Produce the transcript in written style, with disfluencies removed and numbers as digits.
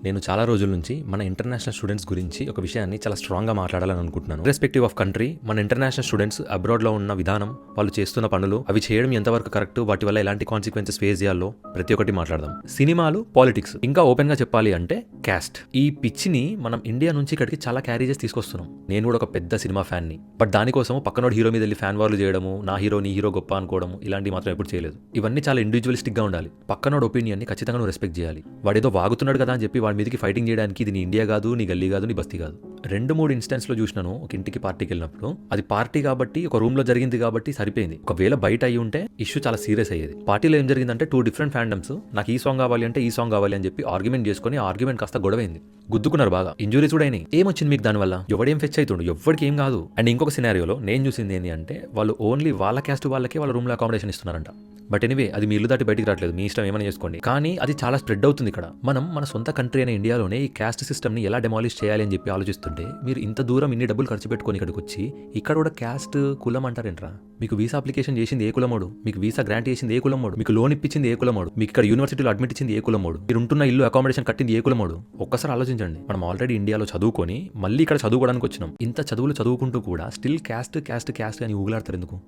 నేను చాలా రోజుల నుంచి మన ఇంటర్నేషనల్ స్టూడెంట్స్ గురించి ఒక విషయాన్ని చాలా స్ట్రాంగ్గా మాట్లాడాలని అనుకుంటున్నాను. రెస్పెక్టివ్ ఆఫ్ కంట్రీ, మన ఇంటర్నేషనల్ స్టూడెంట్స్ అబ్రాడ్లో ఉన్న విధానం, వాళ్ళు చేస్తున్న పనులు, అవి చేయడం ఎంతవరకు కరెక్ట్, వాటి వల్ల ఎలాంటి కాన్సిక్వెన్సెస్ ఫేస్ చేయాలో ప్రతి ఒక్కటి మాట్లాడదాం. సినిమాలు, పాలిటిక్స్, ఇంకా ఓపెన్గా చెప్పాలి అంటే క్యాస్ట్. ఈ పిచ్చిని మనం ఇండియా నుంచి ఇక్కడికి చాలా క్యారీ చేసి తీసుకొస్తున్నాం. నేను కూడా ఒక పెద్ద సినిమా ఫ్యాన్ని, బట్ దానికోసం పక్కనోడు హీరో మీద వెళ్ళి ఫ్యాన్ వార్లు చేయడము, నా హీరో నీ హీరో గొప్ప అనుకోవడం, ఇలాంటివి మాత్రం ఎప్పుడు చేయలేదు. ఇవన్నీ చాలా ఇండివిజువలిస్టిక్గా ఉండాలి. పక్కనోడు ఒపీనియన్ని ఖచ్చితంగా నువ్వు రెస్పెక్ట్ చేయాలి. వాడేదో వాగుతున్నాడు కదా అని చెప్పి వాడి మీదకి ఫైటింగ్ చేయడానికి ఇది నీ ఇండియా కాదు, నీ గల్లీ కాదు, నీ బస్తీ కాదు. 2-3 ఇన్స్టెన్స్లో చూసినాను. ఒక ఇంటికి పార్టీకి వెళ్ళినప్పుడు అది పార్టీ కాబట్టి, ఒక రూమ్ లో జరిగింది కాబట్టి సరిపోయింది. ఒకవేళ బయట అయ్యి ఉంటే ఇష్యూ చాలా సీరియస్ అయ్యేది. పార్టీలో ఏం జరిగిందంటే 2 డిఫరెంట్ ఫ్యాండమ్స్ నాకు ఈ సాంగ్ కావాలి అంటే ఈ సాంగ్ కావాలి అని చెప్పి ఆర్గ్యుమెంట్ చేసుకుని ఆర్గ్యుమెంట్ కాస్త గొడవైంది. గుద్దుకున్నారు బాగా, ఇంజురీస్ కూడా అయినాయి. ఏమొచ్చింది మీకు దానివల్ల? ఎవడేం ఫెచ్ అవుతుండు, ఎవరికి ఏం కాదు. అండ్ ఇంకొక సినారియోలో నేను చూసింది ఏంటి అంటే వాళ్ళు ఓన్లీ వాళ్ళ క్యాస్ట్ వాళ్ళకే వాళ్ళ రూమ్లో అకామిడేషన్ ఇస్తున్నారంట. బట్ ఎనీవే, అది మీ ఇల్లు దాటి బయటికి రావట్లేదు, మీ ఇష్టం ఏమైనా చేసుకోండి. కానీ అది చాలా స్ప్రెడ్ అవుతుంది ఇక్కడ. మనం మన సొంత కంట్రీ అయిన ఇండియాలోనే ఈ క్యాస్ట్ సిస్టమ్ని ఎలా డెమాలిష్ చేయాలి అని చెప్పి ఆలోచిస్తుంటే మీరు ఇంత దూరం ఇన్ని డబ్బులు ఖర్చు పెట్టుకొని ఇక్కడికి వచ్చి ఇక్కడ కూడా క్యాస్ట్ కులం అంటారేంట్రా? మీకు వీసా అప్లికేషన్ చేసింది ఏ కులమోడు, మీకు వీసా గ్రాంట్ చేసింది ఏ కులమోడు, మీకు లోన్ ఇప్పించింది ఏ కులమోడు, మీకు ఇక్కడ యూనివర్సిటీలో అడ్మిట్ ఇచ్చింది ఏ కులమోడు, మీరు ఉంటున్న ఇల్లు అకామిడేషన్ కట్టింది ఏ కులమోడు? ఒక్కసారి ఆలోచించండి. మనం ఆల్రెడీ ఇండియాలో చదువుకొని మళ్ళీ ఇక్కడ చదువుకోవడానికి వచ్చినాం. ఇంత చదువులు చదువుకుంటూ కూడా స్టిల్ క్యాస్ట్ క్యాస్ట్ క్యాస్ట్ అని ఊగులాడతారు ఎందుకు?